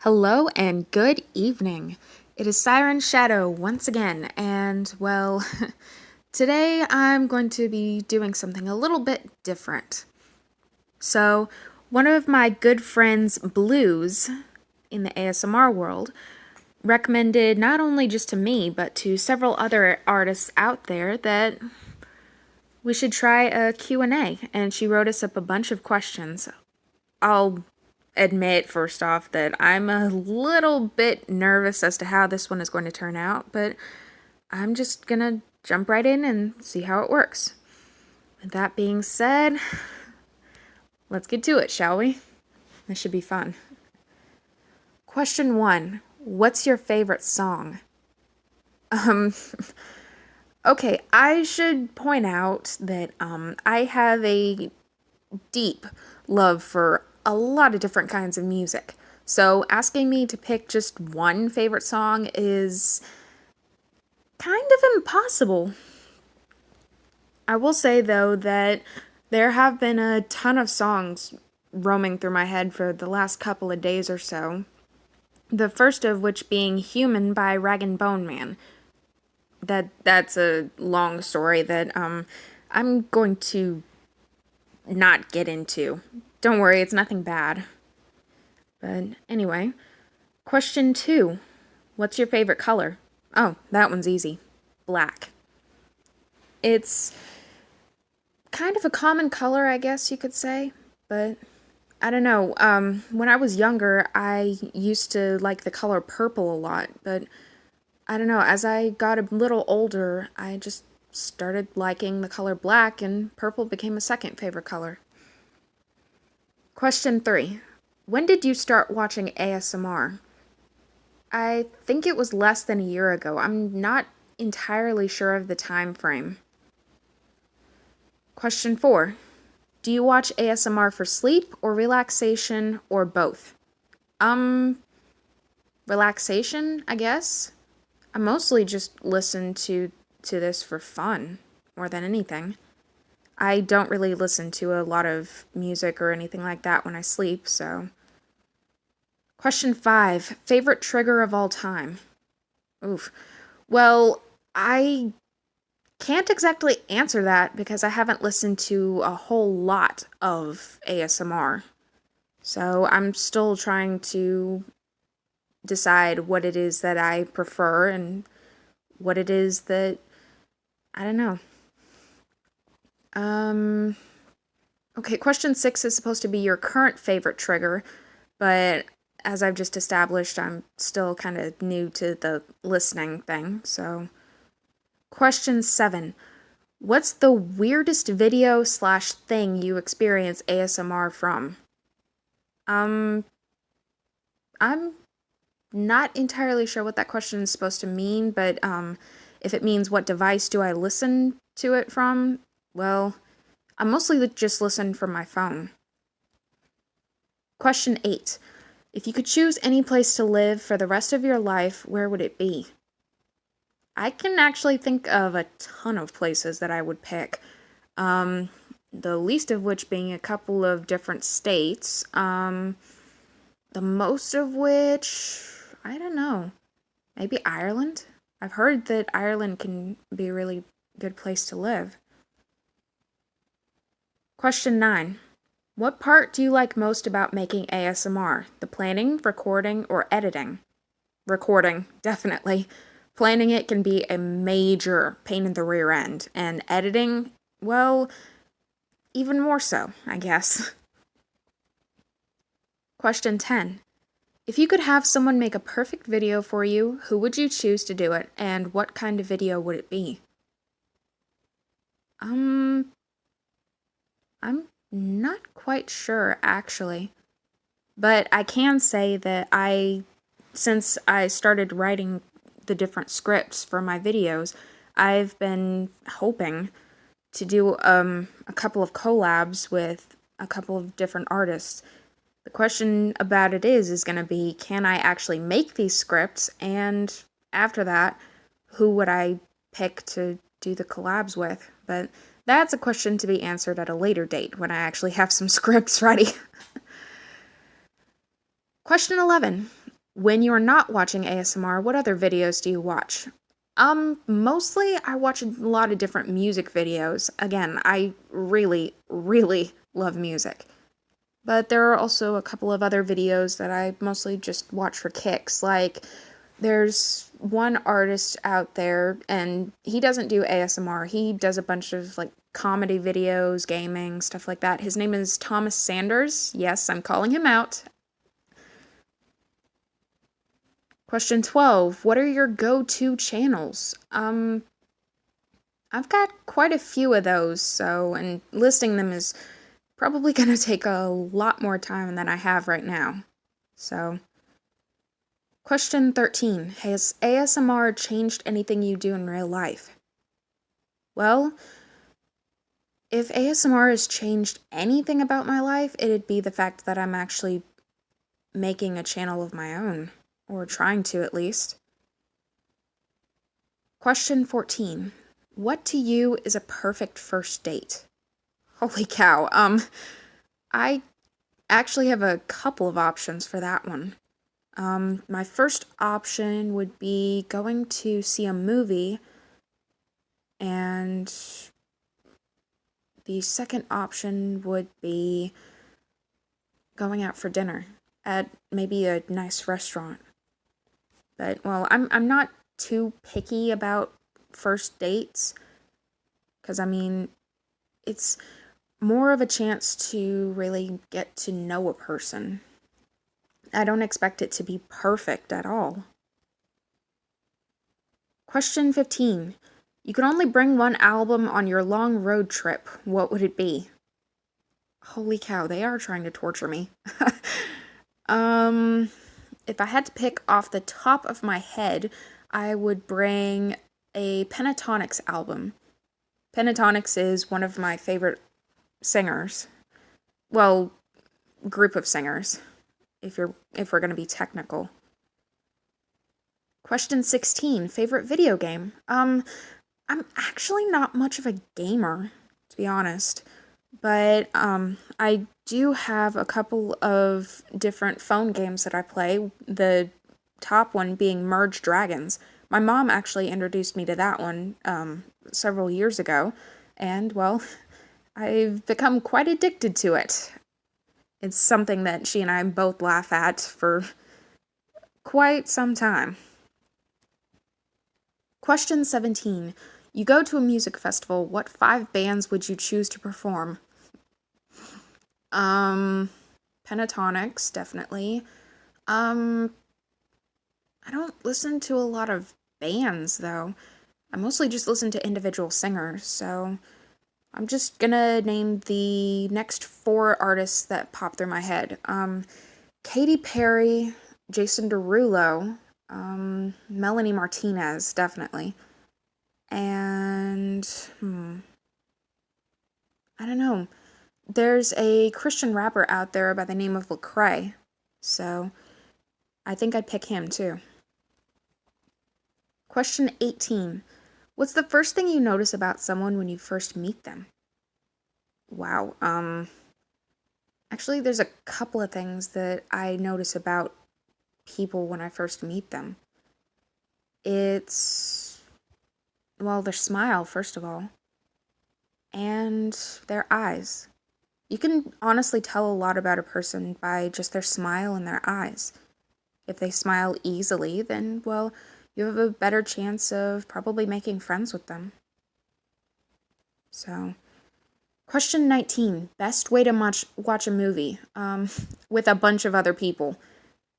Hello and good evening. It is Siren Shadow once again, and well, today I'm going to be doing something a little bit different. So, one of my good friends, Bluezzz, in the ASMR world, recommended not only just to me, but to several other artists out there that we should try a Q&A, and she wrote us up a bunch of questions. I'll admit first off that I'm a little bit nervous as to how this one is going to turn out, but I'm just gonna jump right in and see how it works. With that being said, let's get to it, shall we? This should be fun. Question 1. What's your favorite song? Okay, I should point out that I have a deep love for a lot of different kinds of music. So asking me to pick just one favorite song is kind of impossible. I will say, though, that there have been a ton of songs roaming through my head for the last couple of days or so. The first of which being Human by Rag & Bone Man. That's a long story that I'm going to not get into. Don't worry, it's nothing bad. But anyway, question 2. What's your favorite color? Oh, that one's easy. Black. It's kind of a common color, I guess you could say, but I don't know. When I was younger, I used to like the color purple a lot, but I don't know, as I got a little older, I just started liking the color black, and purple became a second favorite color. Question 3. When did you start watching ASMR? I think it was less than a year ago. I'm not entirely sure of the time frame. Question 4. Do you watch ASMR for sleep or relaxation or both? Relaxation, I guess. I mostly just listen to this for fun more than anything. I don't really listen to a lot of music or anything like that when I sleep, so. Question 5. Favorite trigger of all time? Oof. Well, I can't exactly answer that because I haven't listened to a whole lot of ASMR. So I'm still trying to decide what it is that I prefer and what it is that, I don't know. Okay, question 6 is supposed to be your current favorite trigger, but as I've just established, I'm still kind of new to the listening thing, so. Question 7. What's the weirdest video/thing you experience ASMR from? I'm not entirely sure what that question is supposed to mean, but if it means what device do I listen to it from, well, I mostly just listen from my phone. Question 8. If you could choose any place to live for the rest of your life, where would it be? I can actually think of a ton of places that I would pick. The least of which being a couple of different states. The most of which, I don't know, maybe Ireland? I've heard that Ireland can be a really good place to live. Question 9. What part do you like most about making ASMR? The planning, recording, or editing? Recording, definitely. Planning it can be a major pain in the rear end, and editing, well, even more so, I guess. Question 10. If you could have someone make a perfect video for you, who would you choose to do it, and what kind of video would it be? I'm not quite sure, actually. But I can say that since I started writing the different scripts for my videos, I've been hoping to do a couple of collabs with a couple of different artists. The question about it is going to be, can I actually make these scripts, and after that, who would I pick to do the collabs with? But that's a question to be answered at a later date when I actually have some scripts ready. Question 11. When you're not watching ASMR, what other videos do you watch? Mostly I watch a lot of different music videos. Again, I really, really love music. But there are also a couple of other videos that I mostly just watch for kicks. Like, there's one artist out there, and he doesn't do ASMR. He does a bunch of, like, comedy videos, gaming, stuff like that. His name is Thomas Sanders. Yes, I'm calling him out. Question 12. What are your go-to channels? I've got quite a few of those, and listing them is probably going to take a lot more time than I have right now. So, question 13. Has ASMR changed anything you do in real life? Well, if ASMR has changed anything about my life, it'd be the fact that I'm actually making a channel of my own, or trying to at least. Question 14. What to you is a perfect first date? Holy cow. I actually have a couple of options for that one. My first option would be going to see a movie, and the second option would be going out for dinner at maybe a nice restaurant. But, well, I'm not too picky about first dates, because, I mean, it's more of a chance to really get to know a person. I don't expect it to be perfect at all. Question 15. You could only bring one album on your long road trip. What would it be? Holy cow, they are trying to torture me. If I had to pick off the top of my head, I would bring a Pentatonics album. Pentatonics is one of my favorite singers. Well, group of singers, if we're going to be technical. Question 16, favorite video game? I'm actually not much of a gamer, to be honest. But I do have a couple of different phone games that I play. The top one being Merge Dragons. My mom actually introduced me to that one several years ago, and, well, I've become quite addicted to it. It's something that she and I both laugh at for quite some time. Question 17. You go to a music festival. What 5 bands would you choose to perform? Pentatonics, definitely. I don't listen to a lot of bands, though. I mostly just listen to individual singers, so I'm just gonna name the next 4 artists that pop through my head. Katy Perry, Jason Derulo, Melanie Martinez, definitely. And, I don't know. There's a Christian rapper out there by the name of Lecrae, so I think I'd pick him too. Question 18. What's the first thing you notice about someone when you first meet them? Wow, actually there's a couple of things that I notice about people when I first meet them. It's, well, their smile, first of all, and their eyes. You can honestly tell a lot about a person by just their smile and their eyes. If they smile easily, then, well, you have a better chance of probably making friends with them. So, question 19. Best way to watch a movie with a bunch of other people.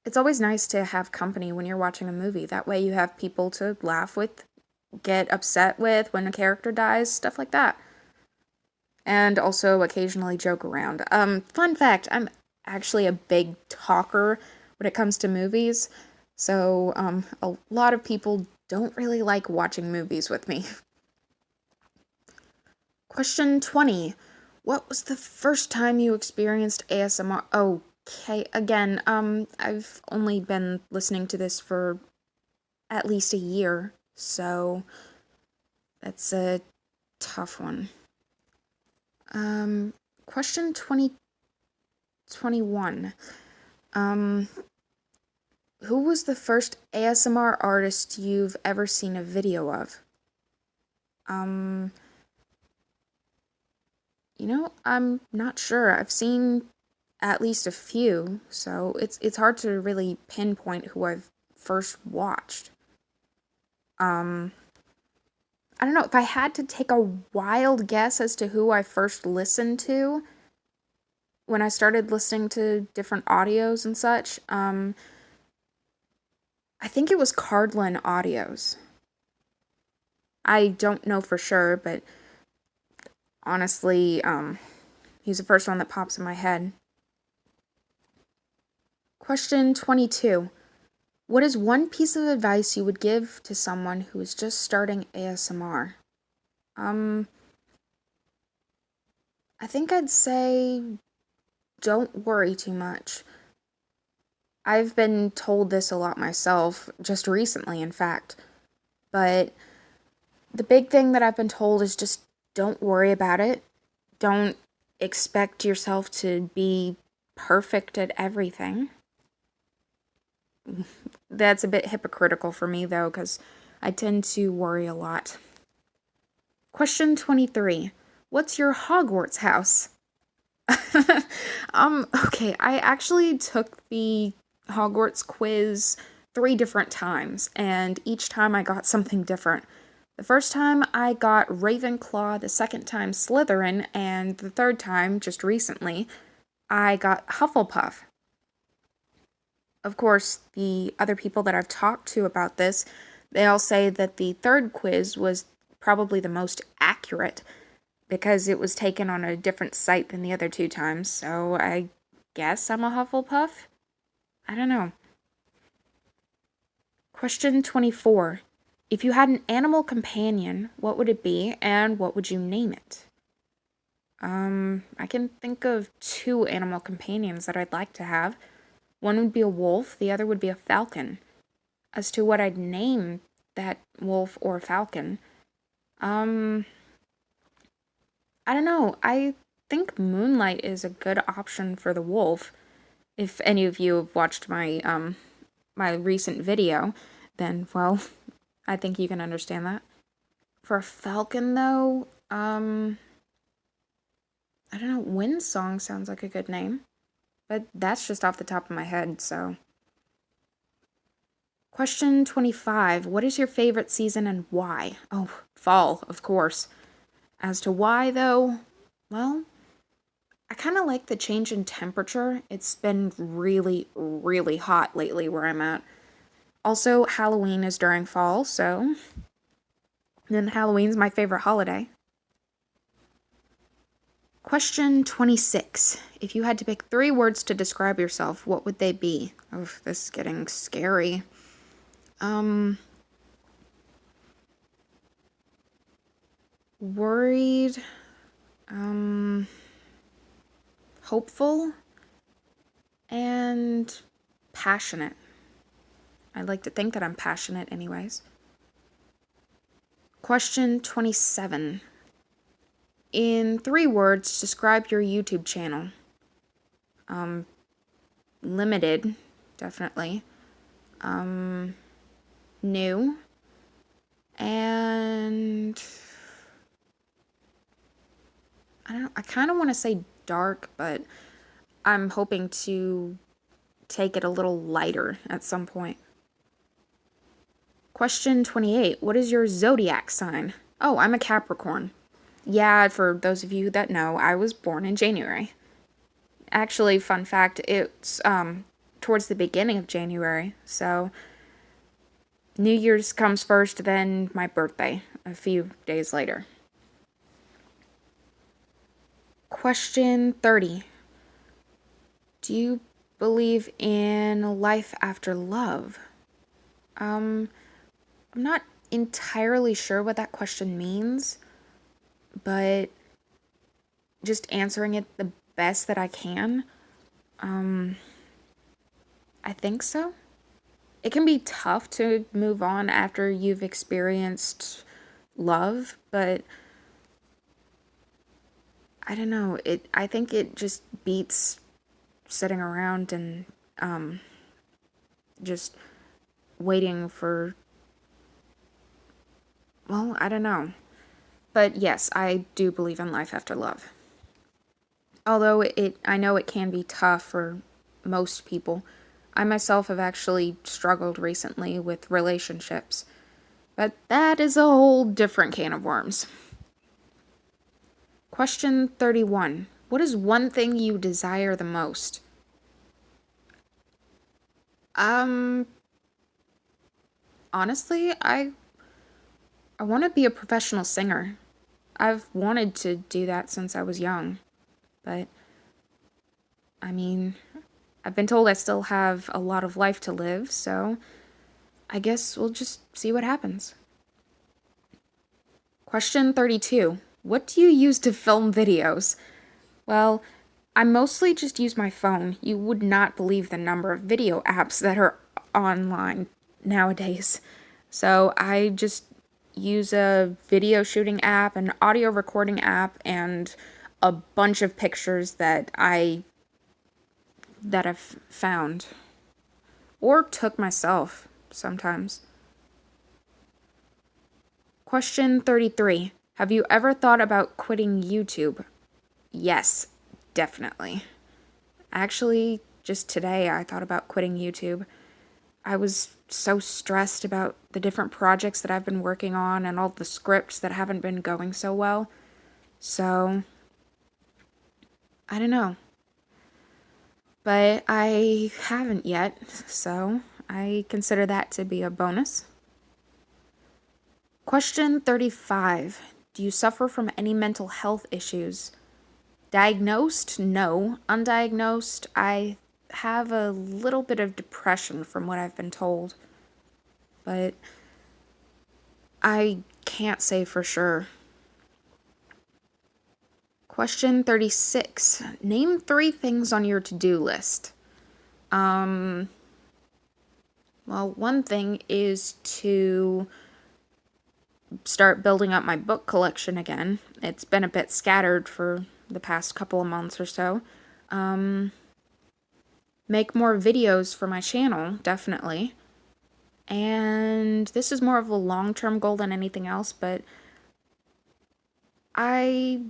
It's always nice to have company when you're watching a movie. That way you have people to laugh with, get upset with when a character dies, stuff like that. And also occasionally joke around. Fun fact, I'm actually a big talker when it comes to movies, so a lot of people don't really like watching movies with me. Question 20. What was the first time you experienced ASMR? Okay, again, I've only been listening to this for at least a year, so that's a tough one. Question 21. Who was the first ASMR artist you've ever seen a video of? Um, I'm not sure. I've seen at least a few, so it's hard to really pinpoint who I've first watched. Um, I don't know if I had to take a wild guess as to who I first listened to when I started listening to different audios and such. I think it was Cardlin Audios. I don't know for sure, but honestly, he's the first one that pops in my head. Question 22. What is one piece of advice you would give to someone who is just starting ASMR? Um, I think I'd say don't worry too much. I've been told this a lot myself, just recently, in fact. But the big thing that I've been told is just don't worry about it. Don't expect yourself to be perfect at everything. That's a bit hypocritical for me, though, because I tend to worry a lot. Question 23. What's your Hogwarts house? Okay, I actually took the Hogwarts quiz 3 different times, and each time I got something different. The first time I got Ravenclaw, the second time Slytherin, and the third time, just recently, I got Hufflepuff. Of course, the other people that I've talked to about this, they all say that the third quiz was probably the most accurate because it was taken on a different site than the other 2 times, so I guess I'm a Hufflepuff? I don't know. Question 24. If you had an animal companion, what would it be and what would you name it? I can think of 2 animal companions that I'd like to have. One would be a wolf, the other would be a falcon. As to what I'd name that wolf or falcon, I don't know. I think Moonlight is a good option for the wolf. If any of you have watched my recent video, then well, I think you can understand that. For a falcon though, I don't know, Windsong sounds like a good name. But that's just off the top of my head, so. Question 25. What is your favorite season and why? Oh, fall, of course. As to why, though, well, I kind of like the change in temperature. It's been really, really hot lately where I'm at. Also, Halloween is during fall, so. And Halloween's my favorite holiday. Question 26. If you had to pick 3 words to describe yourself, what would they be? Oh, this is getting scary. Worried, hopeful, and passionate. I like to think that I'm passionate, anyways. Question 27. In 3 words, describe your YouTube channel. Limited, definitely. New. And I don't know, I kind of want to say dark, but I'm hoping to take it a little lighter at some point. Question 28. What is your zodiac sign? Oh, I'm a Capricorn. Yeah, for those of you that know, I was born in January. Actually, fun fact, it's towards the beginning of January, so New Year's comes first, then my birthday, a few days later. Question 30. Do you believe in life after love? I'm not entirely sure what that question means, but just answering it the best that I can. I think so. It can be tough to move on after you've experienced love, but I don't know. I think it just beats sitting around and just waiting for, well, I don't know. But yes, I do believe in life after love. Although I know it can be tough for most people. I myself have actually struggled recently with relationships. But that is a whole different can of worms. Question 31. What is one thing you desire the most? Honestly, I want to be a professional singer. I've wanted to do that since I was young. But I mean, I've been told I still have a lot of life to live, so I guess we'll just see what happens. Question 32. What do you use to film videos? Well, I mostly just use my phone. You would not believe the number of video apps that are online nowadays. So I just use a video shooting app, an audio recording app, and a bunch of pictures that I've found or took myself sometimes. Question 33. Have you ever thought about quitting YouTube? Yes, definitely. Actually, just today I thought about quitting YouTube. I was so stressed about the different projects that I've been working on and all the scripts that haven't been going so well. So, I don't know. But I haven't yet, so I consider that to be a bonus. Question 35. Do you suffer from any mental health issues? Diagnosed? No. Undiagnosed? I have a little bit of depression from what I've been told. But I can't say for sure. Question 36. Name 3 things on your to-do list. Well, one thing is to start building up my book collection again. It's been a bit scattered for the past couple of months or so. Make more videos for my channel, definitely. And this is more of a long-term goal than anything else, but I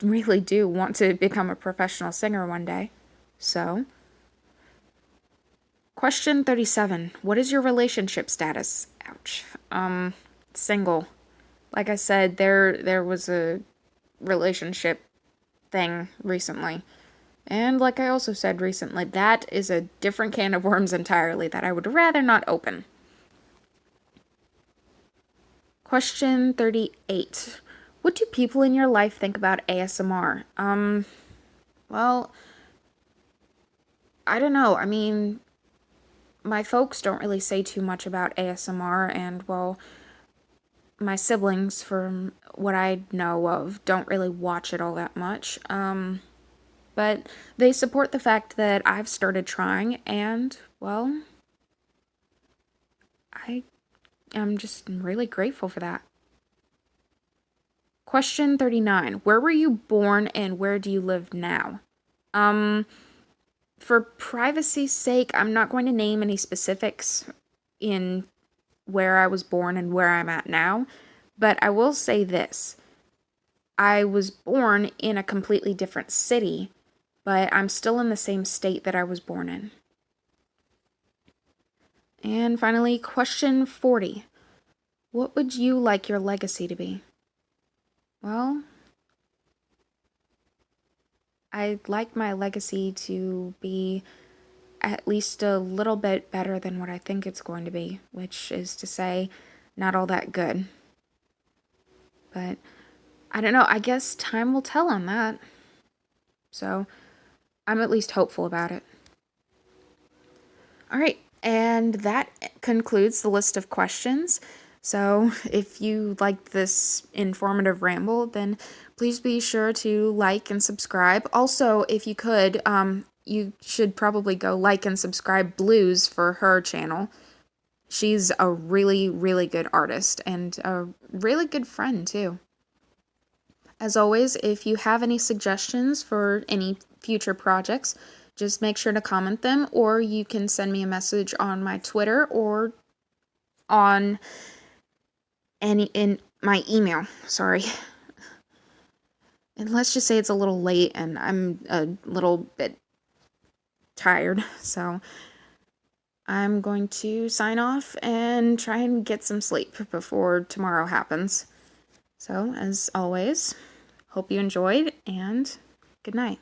really do want to become a professional singer one day. So, question 37. What is your relationship status? Ouch. Single. Like I said, there was a relationship thing recently. And like I also said recently, that is a different can of worms entirely that I would rather not open. Question 38. What do people in your life think about ASMR? Well, I don't know. I mean, my folks don't really say too much about ASMR, and, well, my siblings, from what I know of, don't really watch it all that much. But they support the fact that I've started trying, and, well, I am just really grateful for that. Question 39. Where were you born and where do you live now? For privacy's sake, I'm not going to name any specifics in where I was born and where I'm at now, but I will say this. I was born in a completely different city, but I'm still in the same state that I was born in. And finally, question 40. What would you like your legacy to be? Well, I'd like my legacy to be at least a little bit better than what I think it's going to be, which is to say, not all that good. But I don't know, I guess time will tell on that. So I'm at least hopeful about it. All right, and that concludes the list of questions. So if you liked this informative ramble, then please be sure to like and subscribe. Also, if you could, you should probably go like and subscribe Bluezzz for her channel. She's a really, really good artist and a really good friend, too. As always, if you have any suggestions for any future projects, just make sure to comment them, or you can send me a message on my Twitter or on in my email. Sorry. And let's just say it's a little late and I'm a little bit tired, so I'm going to sign off and try and get some sleep before tomorrow happens. So, as always, hope you enjoyed, and good night.